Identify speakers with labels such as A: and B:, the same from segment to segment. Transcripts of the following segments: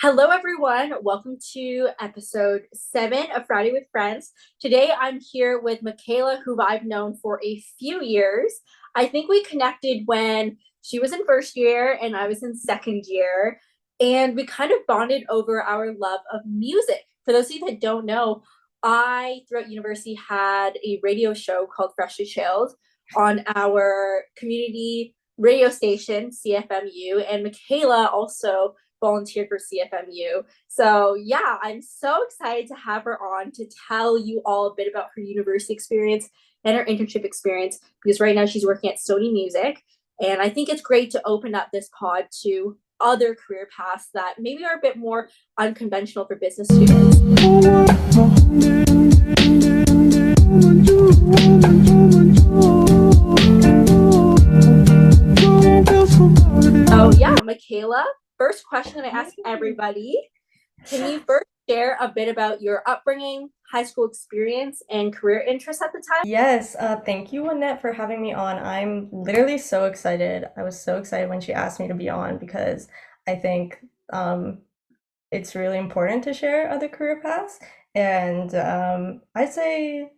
A: Hello, everyone. Welcome to episode 7 of Friday with Friends. Today, I'm here with Makayla, who I've known for a few years. I think we connected when she was in first year and I was in second year, and we kind of bonded over our love of music. For those of you that don't know, I, throughout university, had a radio show called Freshly Chilled on our community radio station, CFMU, and Makayla also volunteered for CFMU. So yeah, I'm so excited to have her on to tell you all a bit about her university experience and her internship experience, because right now she's working at Sony Music. And I think it's great to open up this pod to other career paths that maybe are a bit more unconventional for business students. Oh yeah, Makayla, first question that I ask everybody. Can you first share a bit about your upbringing, high school experience, and career interests at the time?
B: Yes, thank you, Wynette, for having me on. I'm literally so excited. I was so excited when she asked me to be on because I think um, it's really important to share other career paths. And I'd say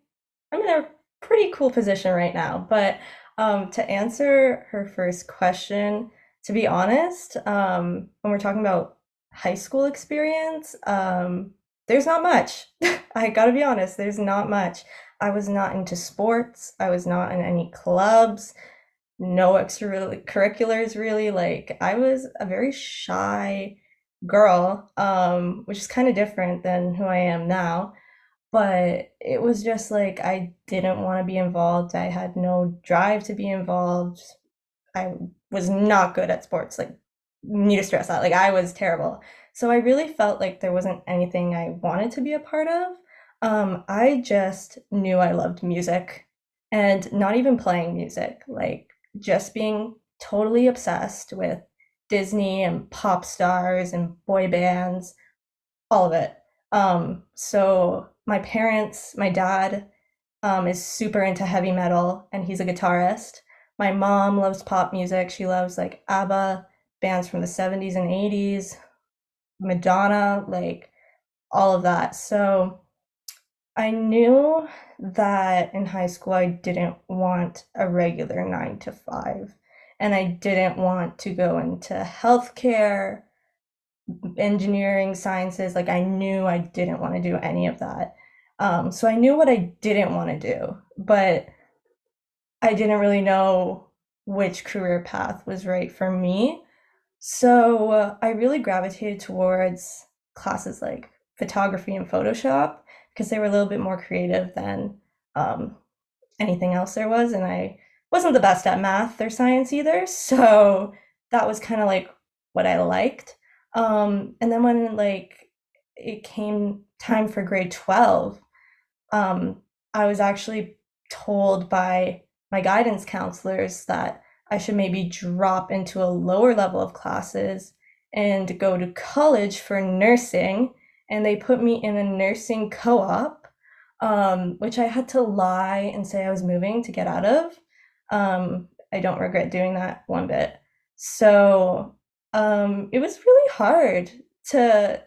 B: I'm in a pretty cool position right now. But to answer her first question, to be honest, when we're talking about high school experience, there's not much. I gotta be honest, there's not much. I was not into sports. I was not in any clubs, no extracurriculars really. Like I was a very shy girl, which is kind of different than who I am now. But it was just like I didn't want to be involved. I had no drive to be involved. I was not good at sports. Like, need to stress that. Like, I was terrible. So I really felt like there wasn't anything I wanted to be a part of. I just knew I loved music and not even playing music, like just being totally obsessed with Disney and pop stars and boy bands, all of it. So my parents, my dad, is super into heavy metal and he's a guitarist. My mom loves pop music. She loves like ABBA, bands from the 70s and 80s, Madonna, like all of that. So I knew that in high school I didn't want a regular 9 to 5. And I didn't want to go into healthcare, engineering, sciences. Like I knew I didn't want to do any of that. So I knew what I didn't want to do, but I didn't really know which career path was right for me. So I really gravitated towards classes like photography and Photoshop because they were a little bit more creative than um, anything else there was. And I wasn't the best at math or science either. So that was kind of like what I liked. And then when like it came time for grade 12, um, I was actually told by my guidance counselors that I should maybe drop into a lower level of classes and go to college for nursing. And they put me in a nursing co-op, which I had to lie and say I was moving to get out of. I don't regret doing that one bit. So it was really hard to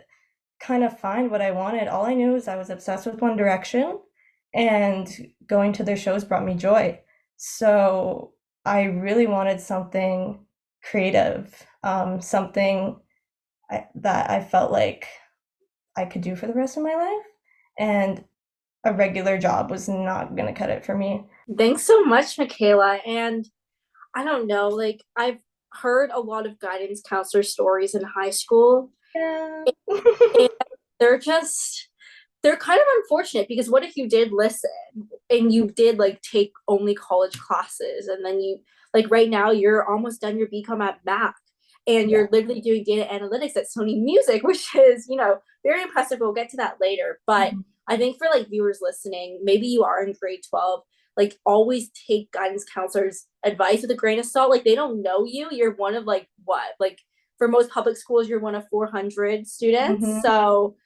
B: kind of find what I wanted. All I knew was I was obsessed with One Direction, and going to their shows brought me joy. So I really wanted something creative, something that I felt like I could do for the rest of my life. And a regular job was not going to cut it for me.
A: Thanks so much, Makayla. And I don't know, like I've heard a lot of guidance counselor stories in high school,
B: Yeah.
A: and they're just they're kind of unfortunate because what if you did listen and you did like take only college classes, and then you like right now you're almost done your BCom at Mac and
B: Yeah.
A: you're literally doing data analytics at Sony Music, which is, very impressive. We'll get to that later. But
B: Mhm.
A: I think for like viewers listening, maybe you are in grade 12, like always take guidance counselors' advice with a grain of salt. Like they don't know you. You're one of like what? Like for most public schools, you're one of 400 students.
B: Mhm.
A: So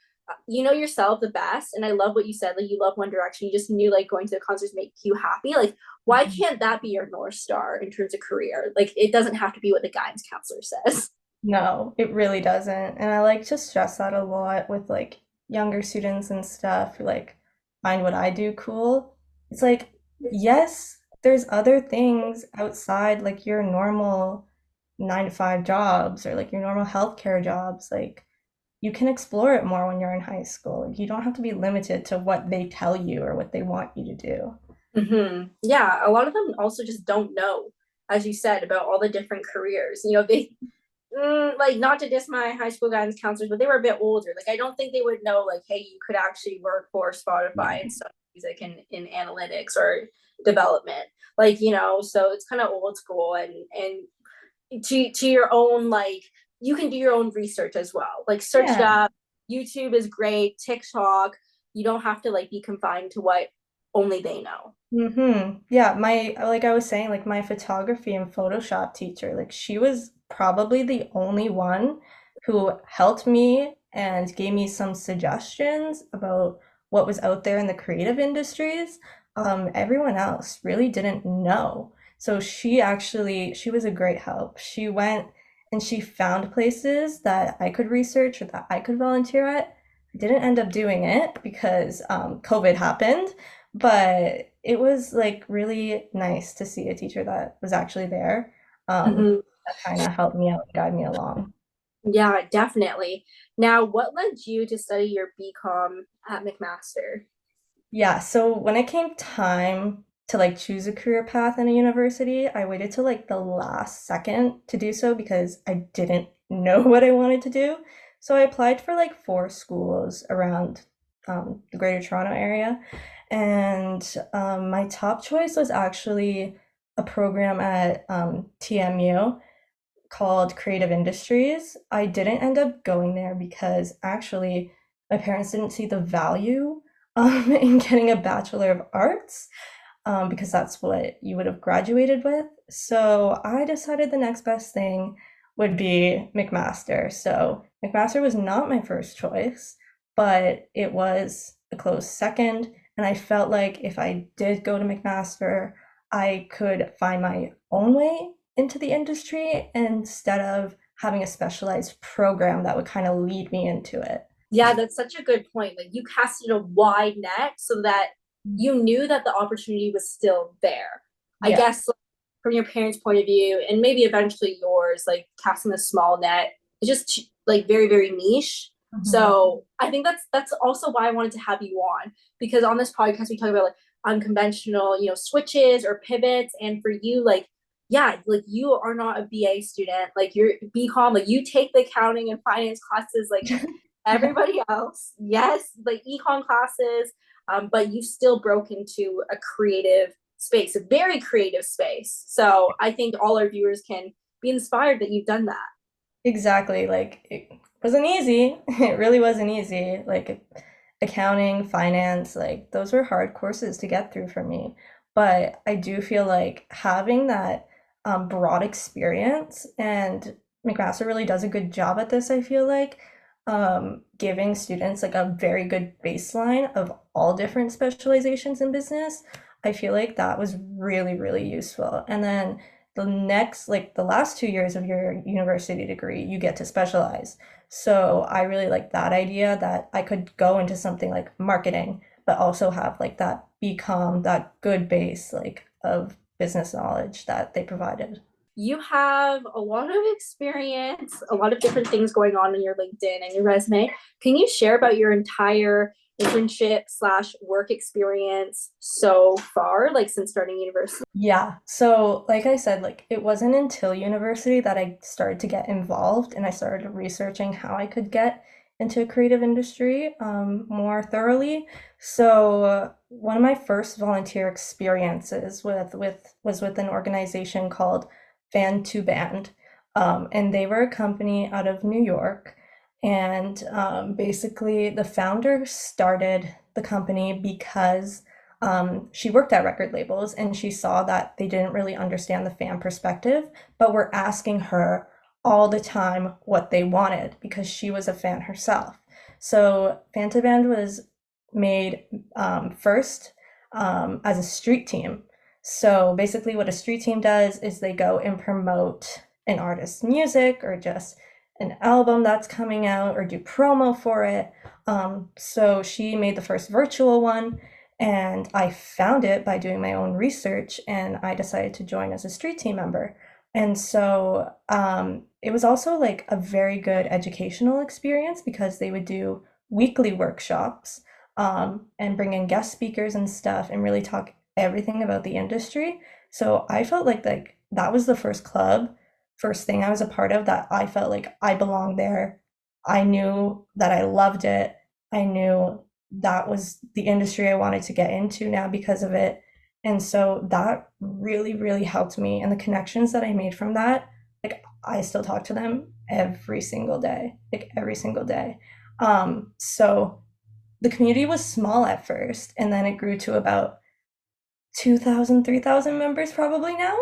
A: you know yourself the best, and I love what you said, like you love One Direction, you just knew like going to the concerts make you happy. Like why
B: Mhm.
A: can't that be your North Star in terms of career? Like it doesn't have to be what the guidance counselor says.
B: No, it really doesn't. And I like to stress that a lot with like younger students and stuff who like find what I do cool. It's like, yes, there's other things outside like your normal 9 to 5 jobs or like your normal healthcare jobs. Like you can explore it more when you're in high school. Like, you don't have to be limited to what they tell you or what they want you to do.
A: Yeah, a lot of them also just don't know, as you said, about all the different careers. They like, not to diss my high school guidance counselors, but they were a bit older. Like, I don't think they would know, like, hey, you could actually work for Spotify and stuff, music in analytics or development. Like, so it's kind of old school, and to your own, like, you can do your own research as well. Like, search it
B: Yeah.
A: up. YouTube is great. TikTok. You don't have to like be confined to what only they know.
B: Yeah, my like I was saying, like my photography and Photoshop teacher, like she was probably the only one who helped me and gave me some suggestions about what was out there in the creative industries. Everyone else really didn't know. So she was a great help. She went and she found places that I could research or that I could volunteer at. I didn't end up doing it because COVID happened. But it was like really nice to see a teacher that was actually there,
A: Mhm.
B: that kind of helped me out, guide me along.
A: Yeah, definitely. Now, what led you to study your BCom at McMaster?
B: Yeah, so when it came time to like choose a career path in a university, I waited till like the last second to do so because I didn't know what I wanted to do. So I applied for like 4 schools around the Greater Toronto area, and my top choice was actually a program at TMU called Creative Industries. I didn't end up going there because actually my parents didn't see the value in getting a Bachelor of Arts, because that's what you would have graduated with. So I decided the next best thing would be McMaster. So McMaster was not my first choice, but it was a close second. And I felt like if I did go to McMaster, I could find my own way into the industry instead of having a specialized program that would kind of lead me into it.
A: Yeah, that's such a good point. Like, you casted a wide net so that you knew that the opportunity was still there. I
B: Yeah.
A: guess, like, from your parents' point of view, and maybe eventually yours, like casting a small net is just like very, very niche.
B: Mhm.
A: So I think that's also why I wanted to have you on, because on this podcast we talk about like unconventional, switches or pivots, and for you, like, yeah, like, you are not a BA student, like you're BCom, like you take the accounting and finance classes like everybody else. Yes, like econ classes, but you still broke into a creative space, a very creative space. So I think all our viewers can be inspired that you've done that.
B: Exactly. Like it wasn't easy. It really wasn't easy. Like accounting, finance, like those were hard courses to get through for me. But I do feel like having that broad experience, and McMaster really does a good job at this, I feel like, giving students like a very good baseline of all different specializations in business. I feel like that was really, really useful. And then like the last 2 years of your university degree, you get to specialize. So I really like that idea that I could go into something like marketing, but also have like that BCom, that good base like of business knowledge that they provided.
A: You have a lot of experience, a lot of different things going on in your LinkedIn and your resume. Can you share about your entire internship slash work experience so far, like since starting university?
B: Yeah. So, like I said, like it wasn't until university that I started to get involved and I started researching how I could get into a creative industry more thoroughly. So, one of my first volunteer experiences was with an organization called Fan to Band, and they were a company out of New York. And basically, the founder started the company because she worked at record labels and she saw that they didn't really understand the fan perspective, but were asking her all the time what they wanted because she was a fan herself. So Fanta Band was made first as a street team. So basically, what a street team does is they go and promote an artist's music or just an album that's coming out or do promo for it. So she made the first virtual one, and I found it by doing my own research, and I decided to join as a street team member. And so it was also like a very good educational experience because they would do weekly workshops and bring in guest speakers and stuff and really talk everything about the industry. So I felt like that was the first thing I was a part of that I felt like I belonged there. I knew that I loved it. I knew that was the industry I wanted to get into now because of it. And so that really, really helped me. And the connections that I made from that, like I still talk to them every single day, like every single day. So the community was small at first, and then it grew to about 2,000, 3,000 members probably now.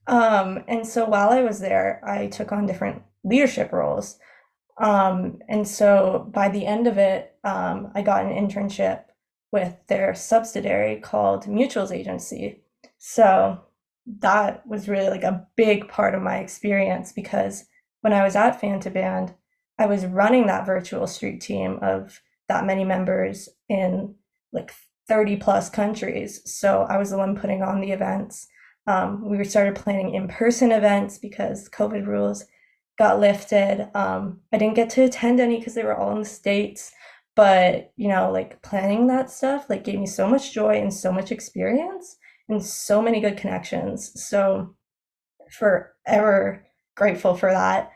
B: And so while I was there, I took on different leadership roles. And so by the end of it, I got an internship with their subsidiary called Mutuals Agency. So that was really like a big part of my experience because when I was at Fantaband, I was running that virtual street team of that many members in like 30 plus countries. So I was the one putting on the events. We started planning in-person events because COVID rules got lifted. I didn't get to attend any because they were all in the States, but like planning that stuff like gave me so much joy and so much experience and so many good connections. So forever grateful for that.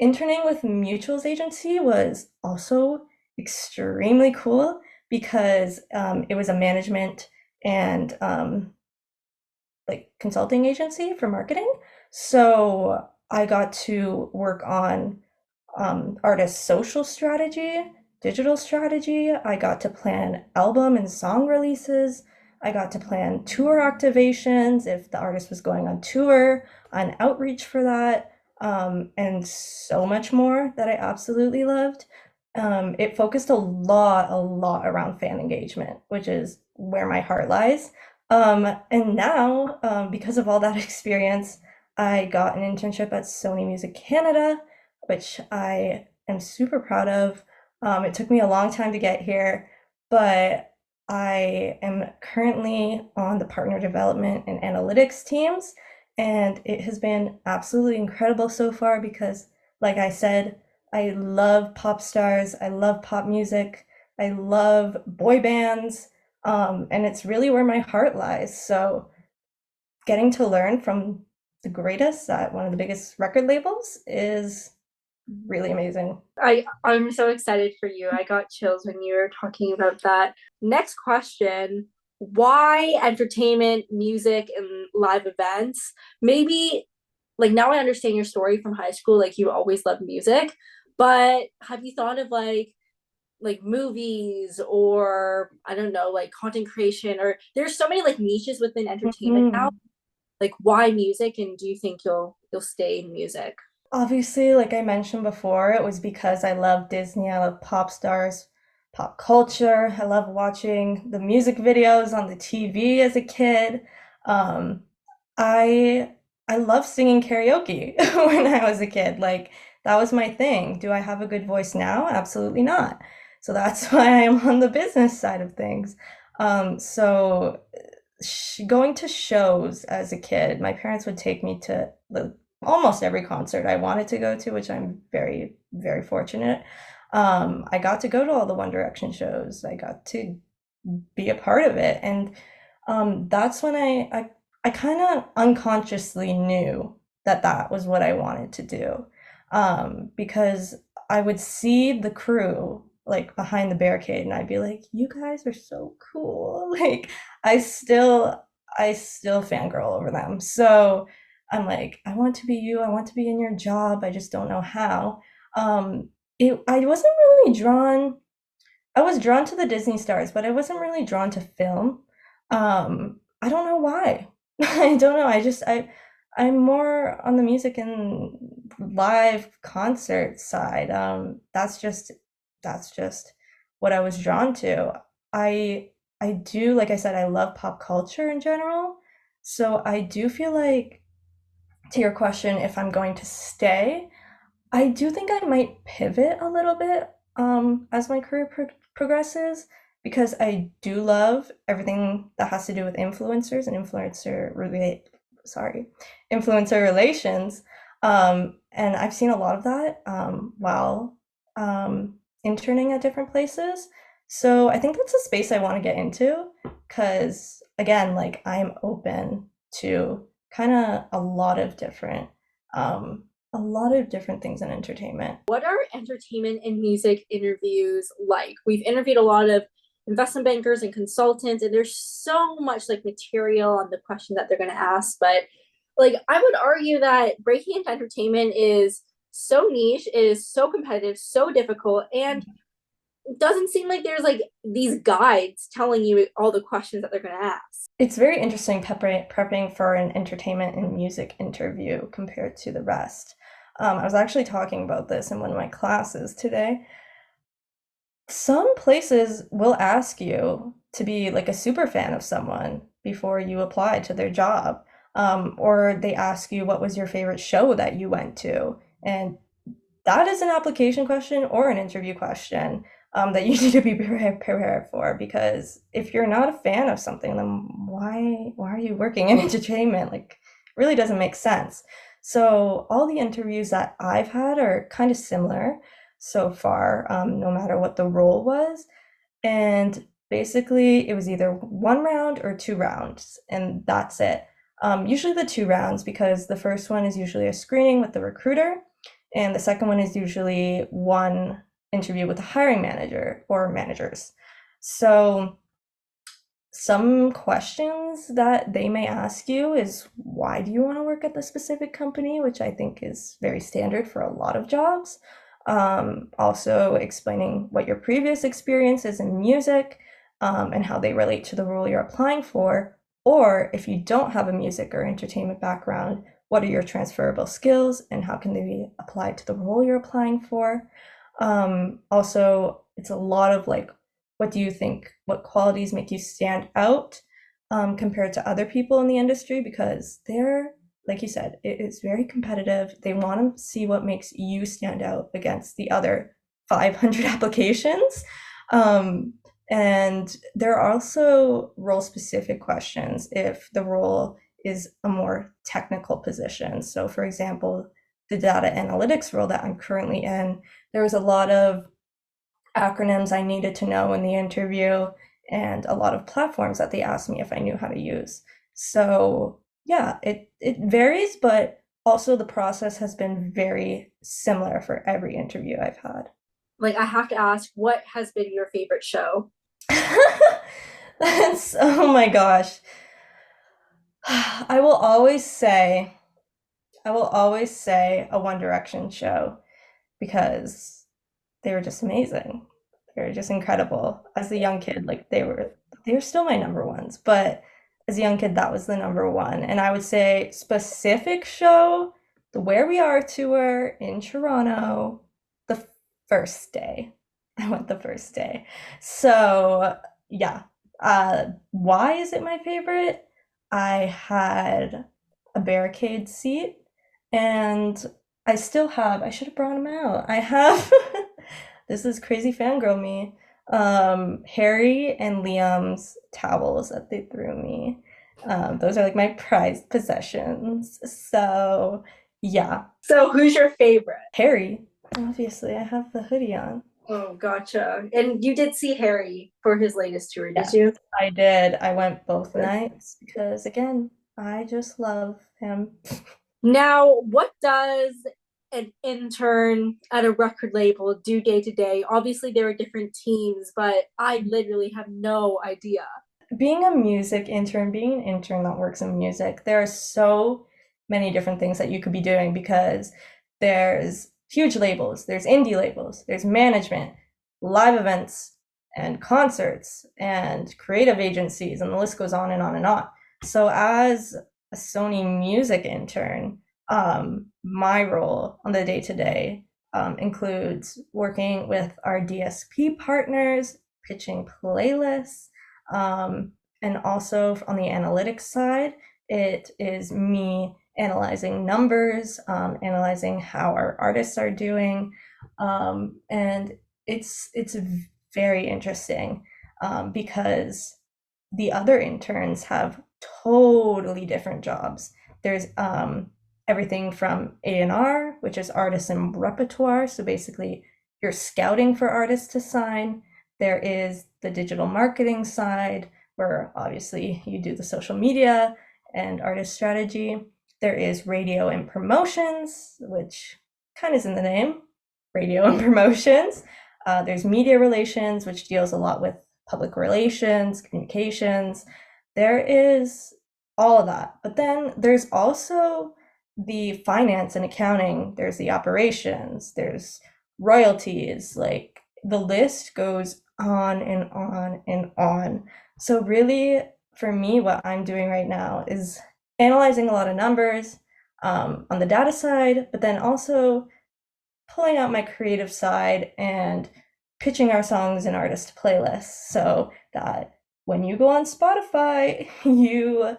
B: Interning with Mutuals Agency was also extremely cool because it was a management and like consulting agency for marketing. So I got to work on artist social strategy, digital strategy. I got to plan album and song releases. I got to plan tour activations if the artist was going on tour, on outreach for that, and so much more that I absolutely loved. It focused a lot around fan engagement, which is where my heart lies. And now, because of all that experience, I got an internship at Sony Music Canada, which I am super proud of. It took me a long time to get here, but I am currently on the partner development and analytics teams, and it has been absolutely incredible so far because, like I said, I love pop stars, I love pop music, I love boy bands, and it's really where my heart lies. So getting to learn from the greatest at one of the biggest record labels is really amazing.
A: I'm so excited for you. I got chills when you were talking about that. Next question, why entertainment, music, and live events? Maybe like now I understand your story from high school, like you always loved music, but have you thought of like movies or I don't know, like content creation or there's so many like niches within entertainment now.
B: Mhm.
A: Like why music and do you think you'll stay in music?
B: Obviously, like I mentioned before, it was because I love Disney, I love pop stars, pop culture. I love watching the music videos on the TV as a kid. Um, I I love singing karaoke when I was a kid. Like that was my thing. Do I have a good voice now? Absolutely not. So that's why I'm on the business side of things. So going to shows as a kid, my parents would take me to almost every concert I wanted to go to, which I'm very, very fortunate. I got to go to all the One Direction shows. I got to be a part of it, and that's when I kind of unconsciously knew that that was what I wanted to do, because I would see the crew like behind the barricade, and I'd be like, "You guys are so cool!" Like I still I still fangirl over them. So I'm like, I want to be you. I want to be in your job. I just don't know how. I wasn't really drawn. I was drawn to the Disney stars, but I wasn't really drawn to film. I don't know why. I don't know. I'm more on the music and live concert side. That's just what I was drawn to. I I do, like I said, I love pop culture in general. So I do feel like to your question, if I'm going to stay, I do think I might pivot a little bit as my career progresses because I do love everything that has to do with influencers and sorry, influencer relations. And I've seen a lot of that while interning at different places. So I think that's a space I want to get into because again, like I'm open to kind of a lot of different things in entertainment.
A: What are entertainment and music interviews like? We've interviewed a lot of investment bankers and consultants, and there's so much like material on the question that they're going to ask. But like, I would argue that breaking into entertainment is so niche, it is so competitive, so difficult, and it doesn't seem like there's like these guides telling you all the questions that they're going to ask.
B: It's very interesting prepping for an entertainment and music interview compared to the rest. I was actually talking about this in one of my classes today. Some places will ask you to be like a super fan of someone before you apply to their job. Or they ask you what was your favorite show that you went to. And that is an application question or an interview question that you need to be prepared for because if you're not a fan of something, then why are you working in entertainment? Like, it really doesn't make sense. So all the interviews that I've had are kind of similar so far, no matter what the role was. And basically, it was either one round or two rounds, and that's it. Usually the two rounds because the first one is usually a screening with the recruiter, and the second one is usually one interview with the hiring manager or managers. So some questions that they may ask you is why do you want to work at the specific company, which I think is very standard for a lot of jobs. Also explaining what your previous experience is in music and how they relate to the role you're applying for. Or if you don't have a music or entertainment background, what are your transferable skills and how can they be applied to the role you're applying for? Also, it's a lot of like, what do you think? What qualities make you stand out compared to other people in the industry? Because they're, like you said, it is very competitive. They want to see what makes you stand out against the other 500 applications. Um, and there are also role specific questions if the role is a more technical position. So, for example, the data analytics role that I'm currently in, there was a lot of acronyms I needed to know in the interview and a lot of platforms that they asked me if I knew how to use. So, yeah, it varies, but also the process has been very similar for every interview I've had.
A: Like, I have to ask, what has been your favorite show?
B: That's, oh my gosh. I will always say, I will always say a One Direction show because they were just amazing. They were just incredible. As a young kid, like they were still my number ones, but as a young kid, that was the number one. And I would say specific show, the Where We Are tour in Toronto, the first day. I went the first day. So yeah. Why is it my favorite? I had a barricade seat and I should have brought him out. I have this is crazy fangirl me. Harry and Liam's towels that they threw me. Those are like my prized possessions. So yeah,
A: So, who's your favorite?
B: Harry. Obviously, I have the hoodie on.
A: Oh, gotcha. And you did see Harry for his latest tour, did
B: Yeah,
A: you?
B: I did. I went both nights because again, I just love him.
A: Now, what does an intern at a record label do day to day? Obviously, there are different teams, but I literally have no idea.
B: Being a music intern, being an intern that works in music, there are so many different things that you could be doing because there's huge labels, there's indie labels, there's management, live events, and concerts, and creative agencies, and the list goes on and on and on. So, as a Sony music intern, my role on the day to day includes working with our DSP partners, pitching playlists, and also on the analytics side, it is me analyzing numbers, analyzing how our artists are doing, and it's very interesting because the other interns have totally different jobs. There's everything from A&R, which is artists and repertoire. So basically, you're scouting for artists to sign. There is the digital marketing side, where obviously you do the social media and artist strategy. There is radio and promotions, which kind of is in the name, radio and promotions. There's media relations, which deals a lot with public relations, communications. There is all of that. But then there's also the finance and accounting, there's the operations, there's royalties, like the list goes on and on and on. So really, for me, what I'm doing right now is analyzing a lot of numbers on the data side, but then also pulling out my creative side and pitching our songs in artist playlists so that when you go on Spotify, you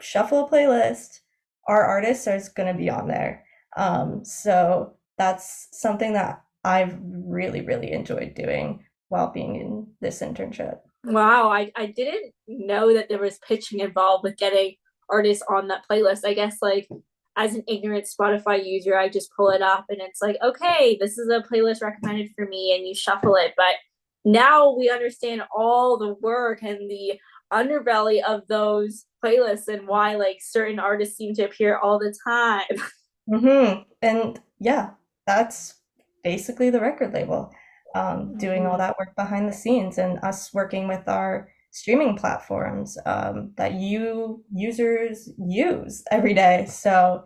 B: shuffle a playlist, our artist is going to be on there. So that's something that I've really, really enjoyed doing while being in this internship.
A: Wow, I didn't know that there was pitching involved with getting artists on that playlist. I guess like as an ignorant Spotify user, I just pull it up and it's like, okay, this is a playlist recommended for me, and you shuffle it. But now we understand all the work and the underbelly of those playlists and why like certain artists seem to appear all the time.
B: And yeah, that's basically the record label, doing all that work behind the scenes and us working with our streaming platforms that you users use every day. So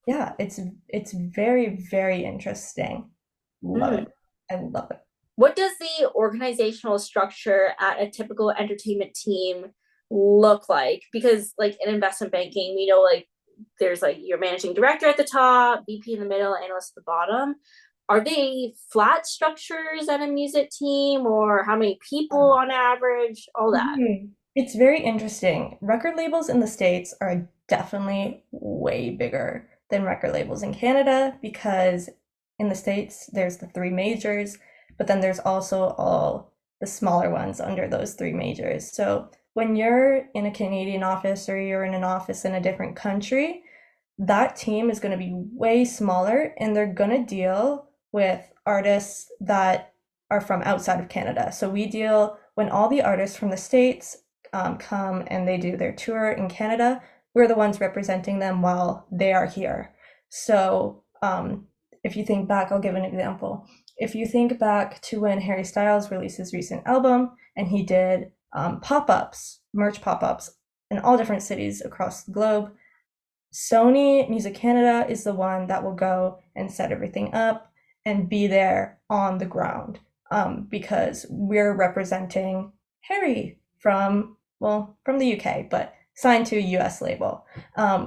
B: yeah, it's very, very interesting. Love
A: Mm.
B: it. I love it.
A: What does the organizational structure at a typical entertainment team look like? Because like in investment banking, we know like there's like your managing director at the top, VP in the middle, analyst at the bottom. Are they flat structures at a music team, or how many people on average? All that.
B: It's very interesting. Record labels in the States are definitely way bigger than record labels in Canada because in the States there's the three majors, but then there's also all the smaller ones under those three majors. So when you're in a Canadian office or you're in an office in a different country, that team is going to be way smaller and they're going to deal with artists that are from outside of Canada. So we deal when all the artists from the States come and they do their tour in Canada, we're the ones representing them while they are here. So if you think back, I'll give an example. If you think back to when Harry Styles released his recent album and he did pop-ups, merch pop-ups in all different cities across the globe, Sony Music Canada is the one that will go and set everything up and be there on the ground because we're representing Harry from the UK, but signed to a US label.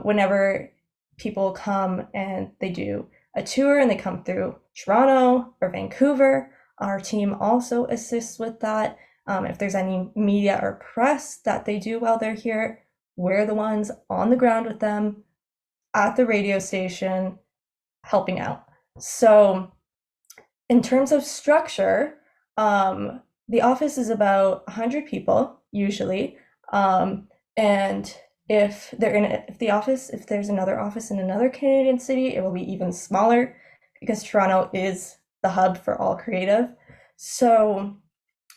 B: Whenever people come and they do a tour and they come through Toronto or Vancouver, our team also assists with that. If there's any media or press that they do while they're here, we're the ones on the ground with them at the radio station helping out. So in terms of structure, the office is about 100 people usually. And if there's another office in another Canadian city, it will be even smaller because Toronto is the hub for all creative. So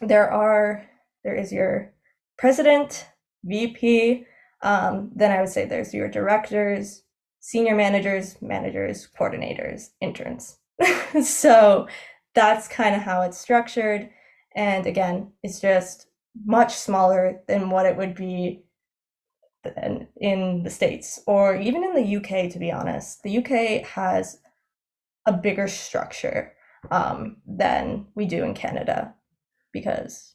B: there is your president, VP, then I would say there's your directors, senior managers, coordinators, interns. So that's kind of how it's structured. And again, it's just much smaller than what it would be in the States or even in the UK, to be honest. The UK has a bigger structure than we do in Canada because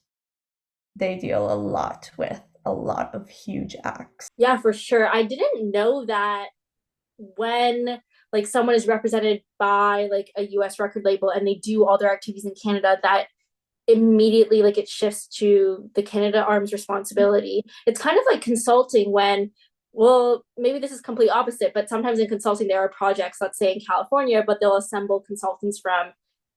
B: they deal a lot with a lot of huge acts.
A: Yeah, for sure. I didn't know that when like someone is represented by like a US record label and they do all their activities in Canada, that immediately like it shifts to the Canada arm's responsibility. It's kind of like consulting when well, maybe this is complete opposite, but sometimes in consulting there are projects, let's say in California, but they'll assemble consultants from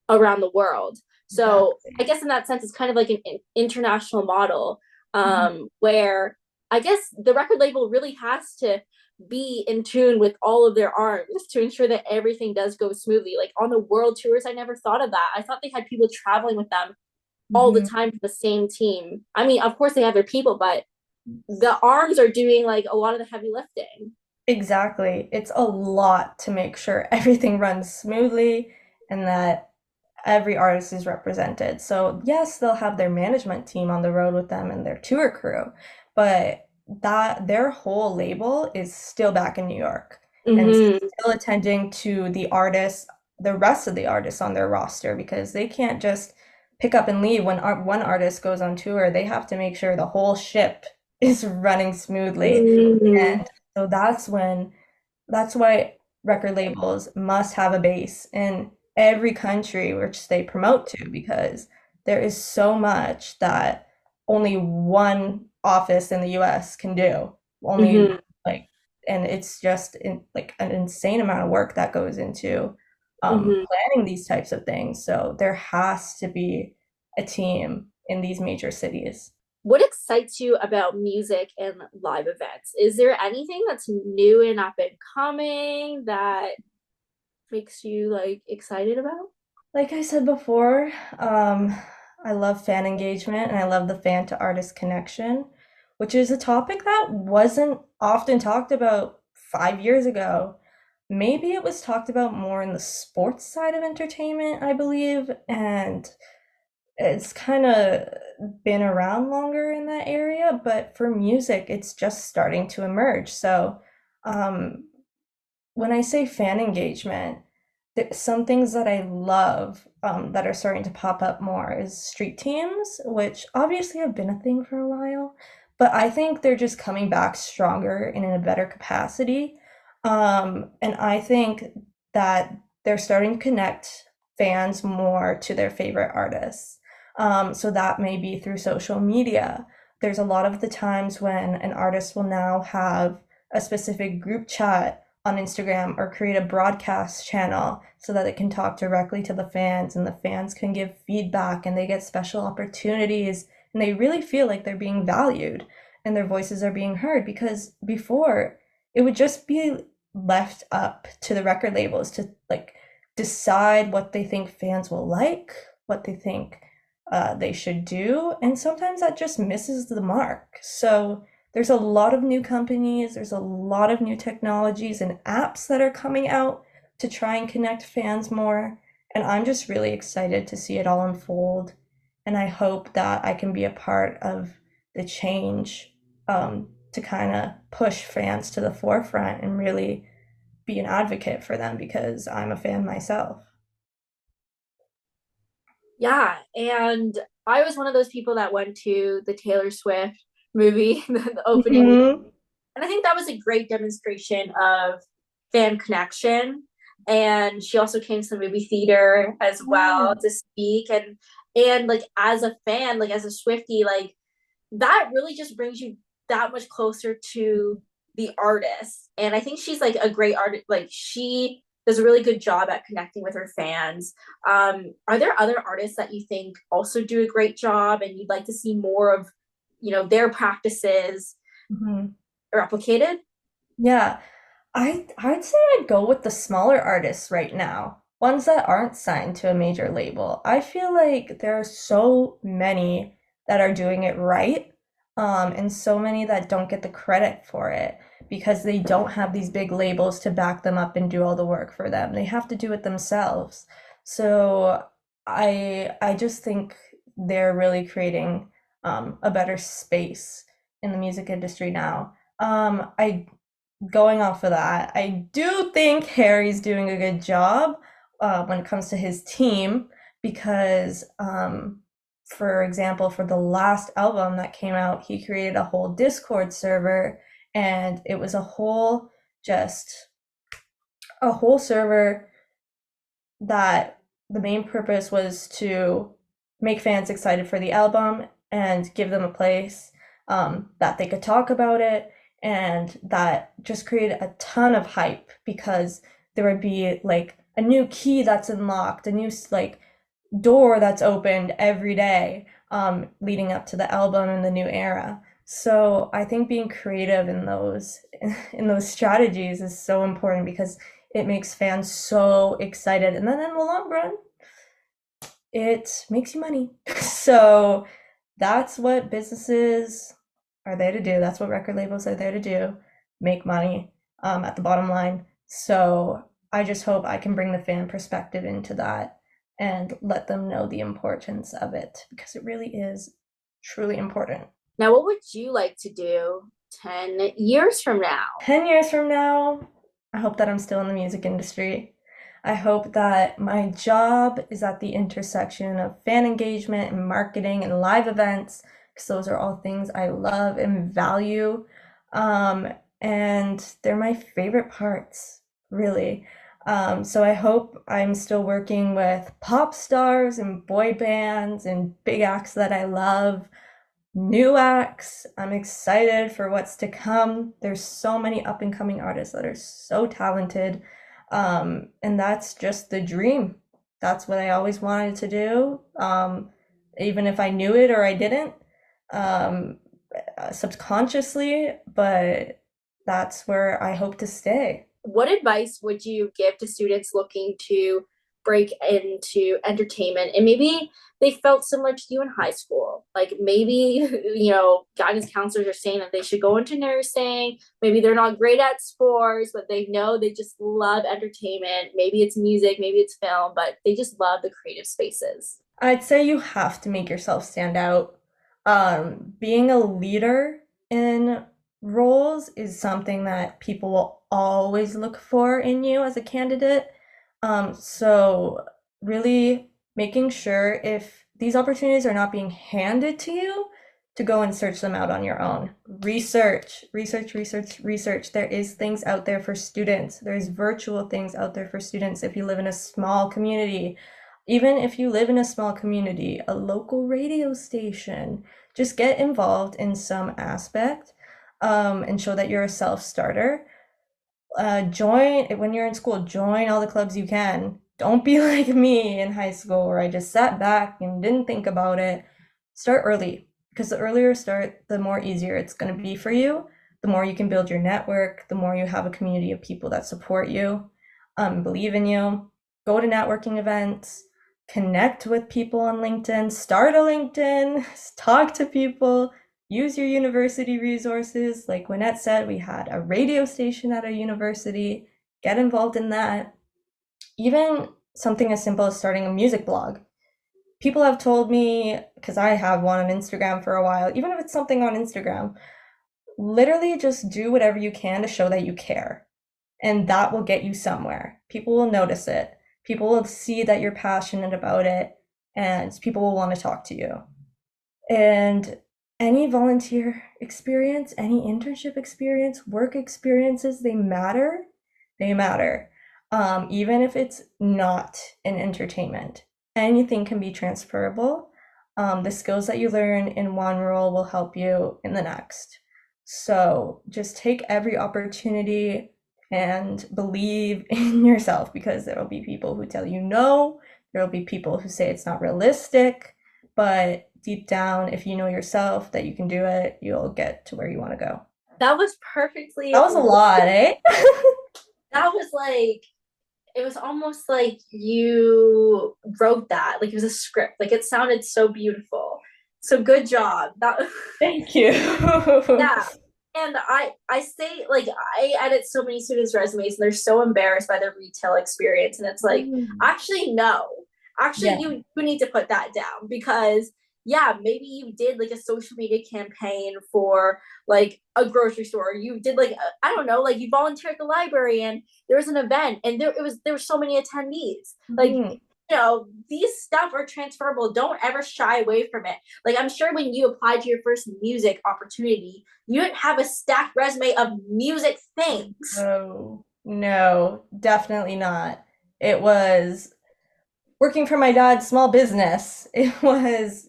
A: around the world. So I
B: Exactly.
A: guess in that sense, it's kind of like an international model,
B: Mhm.
A: where I guess the record label really has to be in tune with all of their arms to ensure that everything does go smoothly. Like on the world tours, I never thought of that. I thought they had people traveling with them all the
B: Mhm.
A: time for the same team. I mean, of course they have their people, but the arms are doing like a lot of the heavy lifting.
B: Exactly. It's a lot to make sure everything runs smoothly and that every artist is represented. So, yes, they'll have their management team on the road with them and their tour crew, but that their whole label is still back in New York and
A: Mm-hmm.
B: still attending to the artists, the rest of the artists on their roster because they can't just pick up and leave when one artist goes on tour. They have to make sure the whole ship is running smoothly.
A: Mm-hmm.
B: So that's why record labels must have a base in every country which they promote to because there is so much that only one office in the US can do. Only
A: Mm-hmm.
B: like and it's just like an insane amount of work that goes into
A: Mm-hmm.
B: planning these types of things. So there has to be a team in these major cities.
A: What excites you about music and live events? Is there anything that's new and up and coming that makes you like excited about?
B: Like I said before, I love fan engagement and I love the fan to artist connection, which is a topic that wasn't often talked about 5 years ago. Maybe it was talked about more in the sports side of entertainment, I believe, and it's kind of been around longer in that area, but for music, it's just starting to emerge. So, um, when I say fan engagement, some things that I love that are starting to pop up more is street teams, which obviously have been a thing for a while, but I think they're just coming back stronger and in a better capacity. And I think that they're starting to connect fans more to their favorite artists. So that may be through social media. There's a lot of the times when an artist will now have a specific group chat on Instagram or create a broadcast channel so that it can talk directly to the fans and the fans can give feedback and they get special opportunities and they really feel like they're being valued and their voices are being heard because before it would just be left up to the record labels to like decide what they think fans will like, what they think they should do, and sometimes that just misses the mark. So there's a lot of new companies, there's a lot of new technologies and apps that are coming out to try and connect fans more. And I'm just really excited to see it all unfold. And I hope that I can be a part of the change to kind of push fans to the forefront and really be an advocate for them because I'm a fan myself.
A: Yeah, and I was one of those people that went to the Taylor Swift movie, the opening week,
B: Mhm.
A: and I think that was a great demonstration of fan connection. And she also came to the movie theater as well
B: Yeah.
A: to speak, and like as a fan, like as a Swiftie, like that really just brings you that much closer to the artist. And I think she's like a great artist. Like she does a really good job at connecting with her fans. Are there other artists that you think also do a great job and you'd like to see more of, their practices
B: Mhm.
A: replicated?
B: Yeah, I'd say I'd go with the smaller artists right now, ones that aren't signed to a major label. I feel like there are so many that are doing it right, and so many that don't get the credit for it because they don't have these big labels to back them up and do all the work for them. They have to do it themselves. So I just think they're really creating a better space in the music industry now. I Going off of that, I do think Harry's doing a good job when it comes to his team because, for example, for the last album that came out, he created a whole Discord server and it was just a whole server that the main purpose was to make fans excited for the album and give them a place that they could talk about it And that just created a ton of hype because there would be like a new key that's unlocked, a new like door that's opened every day, leading up to the album and the new era. So I think being creative in those strategies is so important because it makes fans so excited, and then in the long run, it makes you money. So that's what businesses are there to do. That's what record labels are there to do, make money, at the bottom line. So I just hope I can bring the fan perspective into that and let them know the importance of it because it really is truly important.
A: Now, what would you like to do 10 years from now?
B: 10 years from now, I hope that I'm still in the music industry. I hope that my job is at the intersection of fan engagement and marketing and live events, because those are all things I love and value. Um, and they're my favorite parts, really. So I hope I'm still working with pop stars and boy bands and big acts that I love, new acts. I'm excited for what's to come. There's so many up and coming artists that are so talented. And that's just the dream. That's what I always wanted to do. Even if I knew it or I didn't, um, subconsciously, but that's where I hope to stay.
A: What advice would you give to students looking to break into entertainment and maybe they felt similar to you in high school? Like maybe, guidance counselors are saying that they should go into nursing. Maybe they're not great at sports, but they know they just love entertainment. Maybe it's music, maybe it's film, but they just love the creative spaces.
B: I'd say you have to make yourself stand out. Being a leader in roles is something that people will always look for in you as a candidate. So really making sure if these opportunities are not being handed to you, to go and search them out on your own. Research, research, research, research. There is things out there for students. There's virtual things out there for students if you live in a small community. Even if you live in a small community, a local radio station, just get involved in some aspect, and show that you're a self-starter. Join when you're in school, join all the clubs you can. Don't be like me in high school where I just sat back and didn't think about it. Start early because the earlier start, the more easier it's going to be for you. The more you can build your network, the more you have a community of people that support you, believe in you. Go to networking events, connect with people on LinkedIn, start a LinkedIn, talk to people, use your university resources. Like Wynette said, we had a radio station at our university. Get involved in that. Even something as simple as starting a music blog. People have told me, because I have one on Instagram for a while, even if it's something on Instagram, literally just do whatever you can to show that you care. And that will get you somewhere. People will notice it. People will see that you're passionate about it, and people will want to talk to you. And any volunteer experience, any internship experience, work experiences, they matter. They matter. Even if it's not in entertainment, anything can be transferable. The skills that you learn in one role will help you in the next. So just take every opportunity and believe in yourself because there will be people who tell you no, there will be people who say it's not realistic, but deep down, if you know yourself that you can do it, you'll get to where you want to go.
A: That was perfectly.
B: That was a lot, eh?
A: That was like, it was almost like you wrote that. Like it was a script. Like it sounded so beautiful. So good job. That
B: Thank you.
A: yeah. And I say like I edit so many students' resumes and they're so embarrassed by their retail experience. And it's like,
B: Mm.
A: actually, no. Actually,
B: Yeah.
A: you need to put that down because yeah, maybe you did like a social media campaign for like a grocery store. You did like I don't know, like you volunteered at the library and there was an event and there were so many attendees. Like
B: Mhm.
A: these stuff are transferable. Don't ever shy away from it. Like I'm sure when you applied to your first music opportunity, you didn't have a stacked resume of music things.
B: No, no, definitely not. It was working for my dad's small business. It was,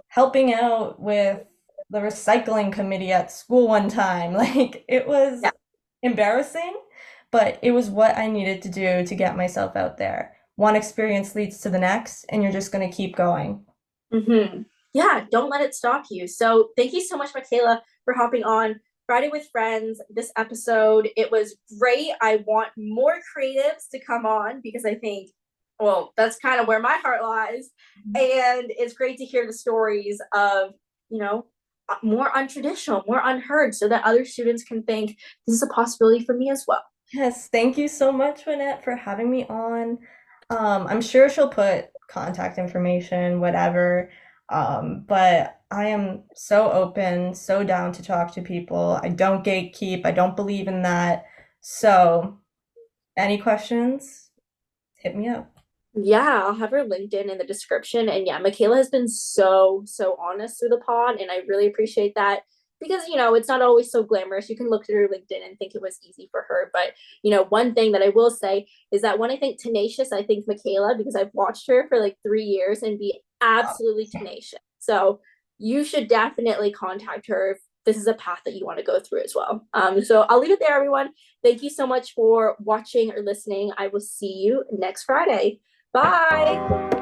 B: helping out with the recycling committee at school one time. Like it was
A: Yeah.
B: embarrassing, but it was what I needed to do to get myself out there. One experience leads to the next, and you're just going to keep going.
A: Yeah, don't let it stop you. So thank you so much, Makayla, for hopping on Friday with Friends. This episode, it was great. I want more creatives to come on because I think, well, that's kind of where my heart lies. And it's great to hear the stories of, you know, more untraditional, more unheard, so that other students can think this is a possibility for me as well.
B: Yes, thank you so much, Wynette, for having me on. I'm sure she'll put contact information, whatever. But I am so open, so down to talk to people. I don't gatekeep. I don't believe in that. So, any questions, hit me up.
A: Yeah, I'll have her LinkedIn in the description. And yeah, Makayla has been so honest through the pod, and I really appreciate that because it's not always so glamorous. You can look through her LinkedIn and think it was easy for her, but one thing that I will say is that when I think tenacious, I think Makayla because I've watched her for like 3 years and be absolutely tenacious. So you should definitely contact her if this is a path that you want to go through as well. So I'll leave it there, everyone. Thank you so much for watching or listening. I will see you next Friday. Bye.